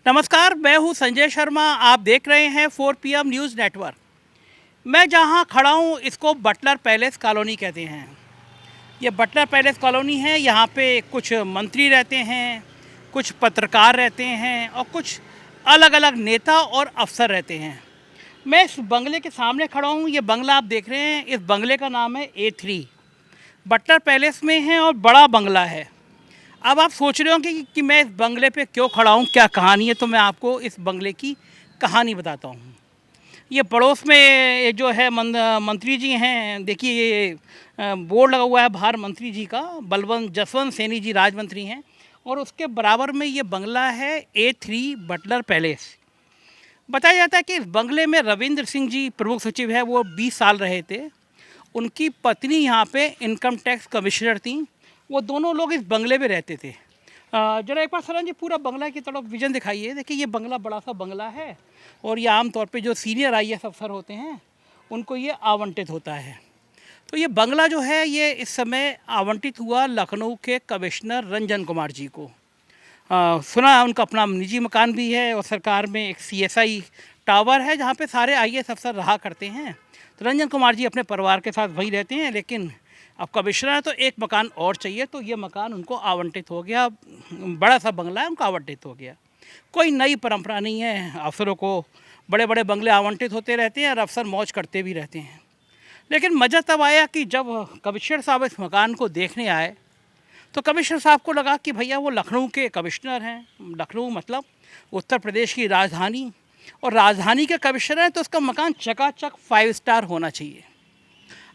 नमस्कार, मैं हूं संजय शर्मा। आप देख रहे हैं 4 PM न्यूज़ नेटवर्क। मैं जहां खड़ा हूं इसको बटलर पैलेस कॉलोनी कहते हैं। ये बटलर पैलेस कॉलोनी है। यहाँ पे कुछ मंत्री रहते हैं, कुछ पत्रकार रहते हैं और कुछ अलग अलग नेता और अफसर रहते हैं। मैं इस बंगले के सामने खड़ा हूँ। ये बंगला आप देख रहे हैं, इस बंगले का नाम है A3। बटलर पैलेस में है और बड़ा बंगला है। अब आप सोच रहे होंगे कि मैं इस बंगले पे क्यों खड़ा हूँ, क्या कहानी है। तो मैं आपको इस बंगले की कहानी बताता हूँ। ये पड़ोस में ये जो है मंत्री जी हैं। देखिए ये बोर्ड लगा हुआ है बाहर मंत्री जी का, बलवंत जसवंत सैनी जी राज मंत्री हैं। और उसके बराबर में ये बंगला है A3 बटलर पैलेस। बताया जाता है कि इस बंगले में रविंद्र सिंह जी प्रमुख सचिव है, वो 20 साल रहे थे। उनकी पत्नी यहाँ पे इनकम टैक्स कमिश्नर थी। वो दोनों लोग इस बंगले में रहते थे। जरा एक बार सर जी पूरा बंगला की तरफ विजन दिखाइए। देखिए ये बंगला बड़ा सा बंगला है और ये आमतौर पे जो सीनियर IAS अफसर होते हैं उनको ये आवंटित होता है। तो ये बंगला जो है ये इस समय आवंटित हुआ लखनऊ के कमिश्नर रंजन कुमार जी को। सुना है उनका अपना निजी मकान भी है और सरकार में एक CSI टावर है जहाँ पे सारे IAS अफसर रहा करते हैं। तो रंजन कुमार जी अपने परिवार के साथ वहीं रहते हैं, लेकिन अब कमिश्नर है तो एक मकान और चाहिए, तो ये मकान उनको आवंटित हो गया। बड़ा सा बंगला है, उनको आवंटित हो गया। कोई नई परंपरा नहीं है, अफसरों को बड़े बड़े बंगले आवंटित होते रहते हैं और अफसर मौज करते भी रहते हैं। लेकिन मज़ा तब आया कि जब कमिश्नर साहब इस मकान को देखने आए तो कमिश्नर साहब को लगा कि भैया वो लखनऊ के कमिश्नर हैं। लखनऊ मतलब उत्तर प्रदेश की राजधानी, और राजधानी के कमिश्नर हैं तो उसका मकान चकाचक 5 स्टार होना चाहिए।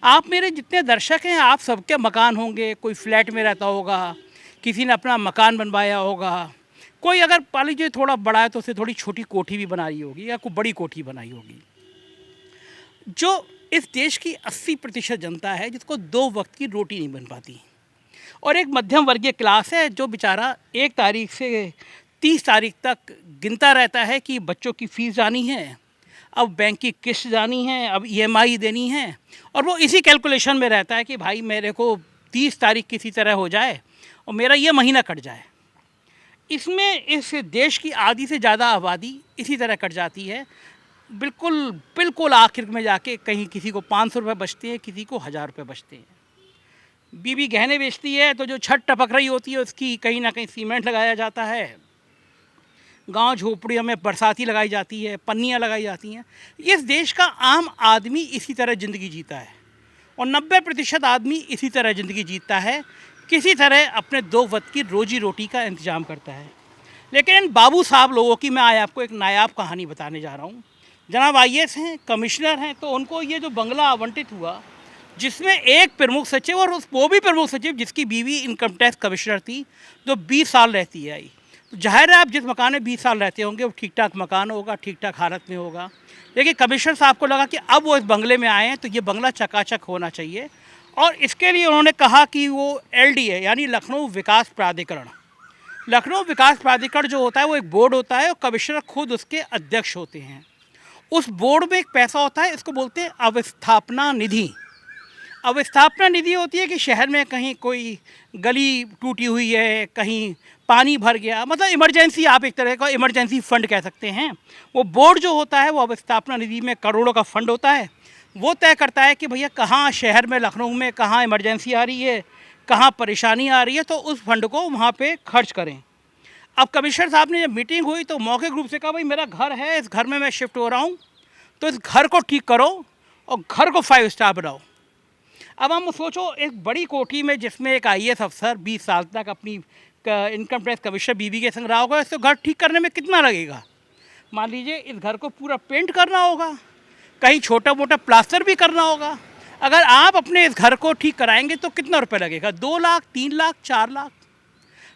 आप मेरे जितने दर्शक हैं आप सबके मकान होंगे, कोई फ्लैट में रहता होगा, किसी ने अपना मकान बनवाया होगा, कोई अगर मान लीजिए थोड़ा बड़ा है तो उसे थोड़ी छोटी कोठी भी बनाई होगी या कोई बड़ी कोठी बनाई होगी। जो इस देश की 80% जनता है जिसको 2 वक्त की रोटी नहीं बन पाती, और एक मध्यम वर्गीय क्लास है जो बेचारा 1 तारीख से 30 तारीख तक गिनता रहता है कि बच्चों की फ़ीस जानी है, अब बैंक की किस्त जानी है, अब EMI देनी है, और वो इसी कैलकुलेशन में रहता है कि भाई मेरे को 30 तारीख किसी तरह हो जाए और मेरा ये महीना कट जाए। इसमें इस देश की आधी से ज़्यादा आबादी इसी तरह कट जाती है। बिल्कुल बिल्कुल आखिर में जाके कहीं किसी को 500 रुपये बचते हैं, किसी को 1000 रुपये बचते हैं। बीवी गहने बेचती है तो जो छत टपक रही होती है उसकी कहीं ना कहीं सीमेंट लगाया जाता है। गांव झोपड़ियों में बरसाती लगाई जाती है, पन्नियाँ लगाई जाती हैं। इस देश का आम आदमी इसी तरह ज़िंदगी जीता है और 90% आदमी इसी तरह ज़िंदगी जीता है, किसी तरह अपने 2 वक्त की रोजी रोटी का इंतज़ाम करता है। लेकिन इन बाबू साहब लोगों की मैं आज आपको एक नायाब कहानी बताने जा रहा हूँ। जनाब IAS हैं, कमिश्नर हैं, तो उनको ये जो बंगला आवंटित हुआ जिसमें एक प्रमुख सचिव, और वो भी प्रमुख सचिव जिसकी बीवी इनकम टैक्स कमिश्नर थी, जो 20 साल रहती है आई। तो जाहिर है आप जिस मकान में 20 साल रहते होंगे वो ठीक ठाक मकान होगा, ठीक ठाक हालत में होगा। लेकिन कमिश्नर साहब को लगा कि अब वो इस बंगले में आए हैं तो ये बंगला चकाचक होना चाहिए, और इसके लिए उन्होंने कहा कि वो LDA यानी लखनऊ विकास प्राधिकरण, लखनऊ विकास प्राधिकरण जो होता है वो एक बोर्ड होता है और कमिश्नर खुद उसके अध्यक्ष होते हैं। उस बोर्ड में एक पैसा होता है, इसको बोलते हैं अवस्थापना निधि। अवस्थापना निधि होती है कि शहर में कहीं कोई गली टूटी हुई है, कहीं पानी भर गया, मतलब इमरजेंसी, आप एक तरह का इमरजेंसी फ़ंड कह सकते हैं। वो बोर्ड जो होता है वो अवस्थापना निधि में करोड़ों का फ़ंड होता है। वो तय करता है कि भैया कहाँ शहर में लखनऊ में कहाँ इमरजेंसी आ रही है, कहाँ परेशानी आ रही है, तो उस फंड को वहाँ पे खर्च करें। अब कमिश्नर साहब ने जब मीटिंग हुई तो मौखिक रूप से कहा भाई मेरा घर है, इस घर में मैं शिफ्ट हो रहा हूँ, तो इस घर को ठीक करो और घर को 5 स्टार बनाओ। अब हम सोचो एक बड़ी कोठी में जिसमें एक IAS अफसर 20 साल तक अपनी इनकम टैक्स कमिश्नर बीवी के संग रहा होगा, इसको घर ठीक करने में कितना लगेगा। मान लीजिए इस घर को पूरा पेंट करना होगा, कहीं छोटा मोटा प्लास्टर भी करना होगा। अगर आप अपने इस घर को ठीक कराएंगे तो कितना रुपये लगेगा, 2 लाख, 3 लाख, 4 लाख।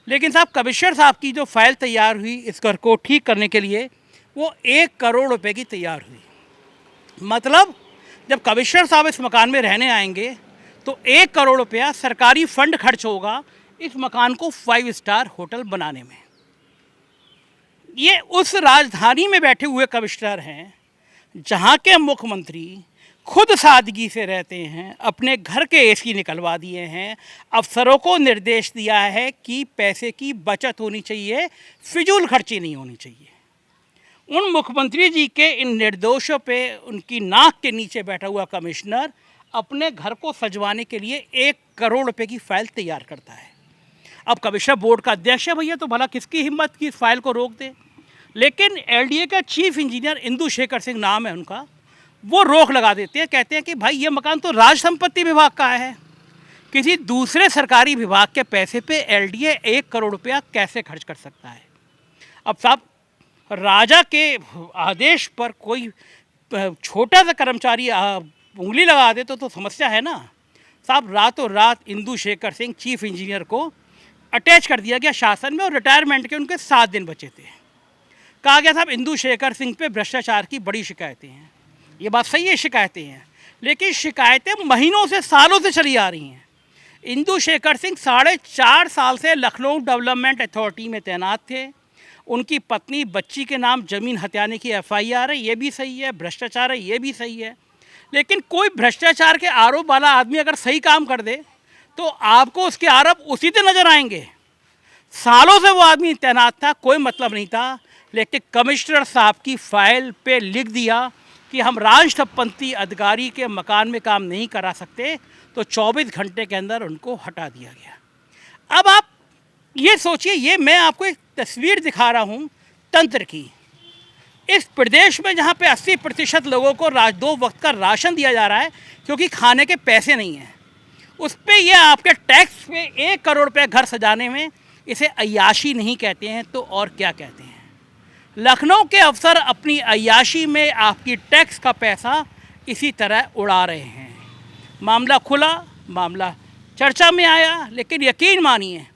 लेकिन साहब कमिश्नर साहब की जो फाइल तैयार हुई इस घर को ठीक करने के लिए वो 1 करोड़ रुपए की तैयार हुई। मतलब जब कमिश्नर साहब इस मकान में रहने आएंगे तो 1 करोड़ रुपया सरकारी फंड खर्च होगा इस मकान को 5 स्टार होटल बनाने में। ये उस राजधानी में बैठे हुए कमिश्नर हैं जहाँ के मुख्यमंत्री खुद सादगी से रहते हैं, अपने घर के AC निकलवा दिए हैं, अफसरों को निर्देश दिया है कि पैसे की बचत होनी चाहिए, फिजूल खर्ची नहीं होनी चाहिए। उन मुख्यमंत्री जी के इन निर्दोषों पे उनकी नाक के नीचे बैठा हुआ कमिश्नर अपने घर को सजवाने के लिए 1 करोड़ रुपए की फाइल तैयार करता है। अब कमिश्नर बोर्ड का अध्यक्ष है भैया, तो भला किसकी हिम्मत की इस फाइल को रोक दे। लेकिन एलडीए का चीफ इंजीनियर इंदु शेखर सिंह नाम है उनका, वो रोक लगा देते हैं। कहते हैं कि भाई ये मकान तो राज संपत्ति विभाग का है, किसी दूसरे सरकारी विभाग के पैसे पे एलडीए 1 करोड़ रुपया कैसे खर्च कर सकता है। अब साहब, राजा के आदेश पर कोई छोटा सा कर्मचारी उंगली लगा दे तो समस्या है ना। साहब, रातों रात इंदु शेखर सिंह चीफ इंजीनियर को अटैच कर दिया गया शासन में, और रिटायरमेंट के उनके 7 दिन बचे थे। कहा गया साहब इंदु शेखर सिंह पे भ्रष्टाचार की बड़ी शिकायतें हैं। ये बात सही है, शिकायतें हैं, लेकिन शिकायतें महीनों से सालों से चली आ रही हैं। इंदु शेखर सिंह 4.5 साल से लखनऊ डेवलपमेंट अथॉरिटी में तैनात थे। उनकी पत्नी बच्ची के नाम ज़मीन हथियाने की एफआईआर है, ये भी सही है। भ्रष्टाचार है, ये भी सही है। लेकिन कोई भ्रष्टाचार के आरोप वाला आदमी अगर सही काम कर दे तो आपको उसके आरोप उसी से नज़र आएंगे। सालों से वो आदमी तैनात था, कोई मतलब नहीं था, लेकिन कमिश्नर साहब की फाइल पे लिख दिया कि हम राजपंथी अधिकारी के मकान में काम नहीं करा सकते, तो 24 घंटे के अंदर उनको हटा दिया गया। अब आप ये सोचिए, ये मैं आपको एक तस्वीर दिखा रहा हूँ तंत्र की। इस प्रदेश में जहाँ पे 80% लोगों को 2 वक्त का राशन दिया जा रहा है क्योंकि खाने के पैसे नहीं हैं, उस पर यह आपके टैक्स पे 1 करोड़ रुपये घर सजाने में, इसे अय्याशी नहीं कहते हैं तो और क्या कहते हैं। लखनऊ के अफसर अपनी अय्याशी में आपकी टैक्स का पैसा इसी तरह उड़ा रहे हैं। मामला खुला, मामला चर्चा में आया, लेकिन यकीन मानिए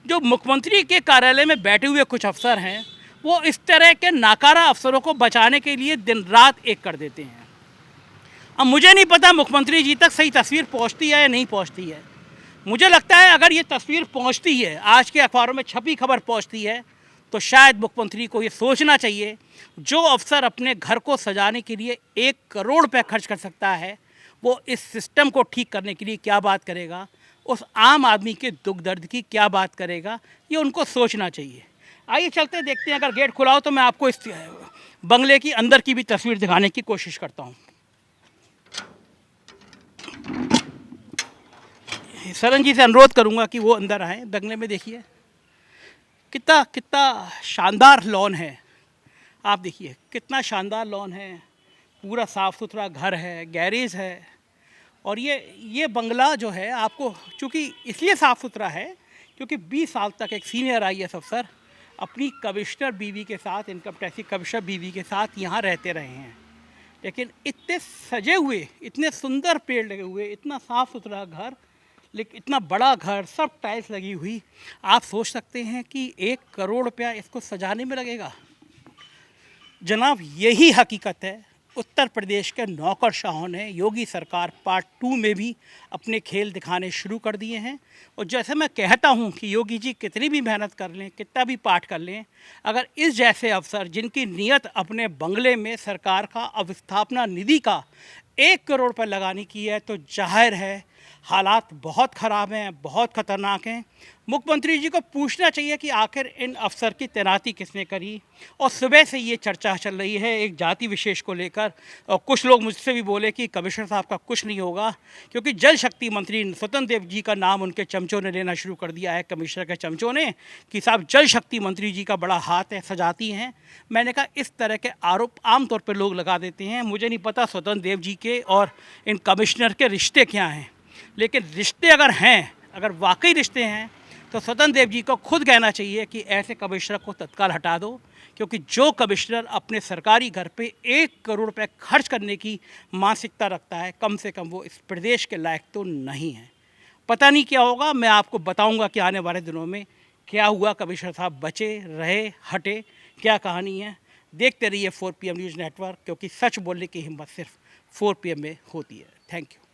जो मुख्यमंत्री के कार्यालय में बैठे हुए कुछ अफसर हैं, वो इस तरह के नाकारा अफसरों को बचाने के लिए दिन रात एक कर देते हैं। अब मुझे नहीं पता मुख्यमंत्री जी तक सही तस्वीर पहुंचती है या नहीं पहुंचती है। मुझे लगता है अगर ये तस्वीर पहुंचती है, आज के अखबारों में छपी खबर पहुंचती है, तो शायद मुख्यमंत्री को ये सोचना चाहिए, जो अफसर अपने घर को सजाने के लिए 1 करोड़ रुपये खर्च कर सकता है, वो इस सिस्टम को ठीक करने के लिए क्या बात करेगा, उस आम आदमी के दुख दर्द की क्या बात करेगा, ये उनको सोचना चाहिए। आइए चलते देखते हैं। अगर गेट खुला हो तो मैं आपको इस बंगले की अंदर की भी तस्वीर दिखाने की कोशिश करता हूँ। सरन जी से अनुरोध करूँगा कि वो अंदर आए। बंगले में देखिए कितना शानदार लॉन है। आप देखिए कितना शानदार लॉन है, पूरा साफ़ सुथरा घर है, गैरेज है। और ये बंगला जो है आपको चूँकि इसलिए साफ़ सुथरा है क्योंकि 20 साल तक एक सीनियर IAS अफसर अपनी कमिश्नर बीवी के साथ, इनकम टैक्स की कमिश्नर बीवी के साथ यहाँ रहते रहे हैं। लेकिन इतने सजे हुए, इतने सुंदर पेड़ लगे हुए, इतना साफ़ सुथरा घर, लेकिन इतना बड़ा घर, सब टाइल्स लगी हुई, आप सोच सकते हैं कि 1 करोड़ रुपया इसको सजाने में लगेगा। जनाब, यही हकीकत है। उत्तर प्रदेश के नौकरशाहों ने योगी सरकार पार्ट 2 में भी अपने खेल दिखाने शुरू कर दिए हैं। और जैसे मैं कहता हूं कि योगी जी कितनी भी मेहनत कर लें, कितना भी पाठ कर लें, अगर इस जैसे अफसर जिनकी नीयत अपने बंगले में सरकार का अवस्थापना निधि का 1 करोड़ रुपये लगाने की है, तो जाहिर है हालात बहुत ख़राब हैं, बहुत ख़तरनाक हैं। मुख्यमंत्री जी को पूछना चाहिए कि आखिर इन अफसर की तैनाती किसने करी। और सुबह से ये चर्चा चल रही है एक जाति विशेष को लेकर, और कुछ लोग मुझसे भी बोले कि कमिश्नर साहब का कुछ नहीं होगा, क्योंकि जल शक्ति मंत्री स्वतंत्र देव जी का नाम उनके चमचों ने लेना शुरू कर दिया है, कमिश्नर के चमचों ने, कि साहब जल शक्ति मंत्री जी का बड़ा हाथ है, सजाती हैं। मैंने कहा इस तरह के आरोप आमतौर पर लोग लगा देते हैं। मुझे नहीं पता स्वतंत्र देव जी के और इन कमिश्नर के रिश्ते क्या हैं, लेकिन रिश्ते अगर हैं, अगर वाकई रिश्ते हैं, तो स्वतंत्र देव जी को खुद कहना चाहिए कि ऐसे कमिश्नर को तत्काल हटा दो, क्योंकि जो कमिश्नर अपने सरकारी घर पे 1 करोड़ रुपए खर्च करने की मानसिकता रखता है, कम से कम वो इस प्रदेश के लायक तो नहीं है। पता नहीं क्या होगा, मैं आपको बताऊंगा कि आने वाले दिनों में क्या हुआ, कमिश्नर साहब बचे, रहे, हटे, क्या कहानी है। देखते रहिए 4 PM न्यूज़ नेटवर्क, क्योंकि सच बोलने की हिम्मत सिर्फ 4 PM में होती है। Thank you.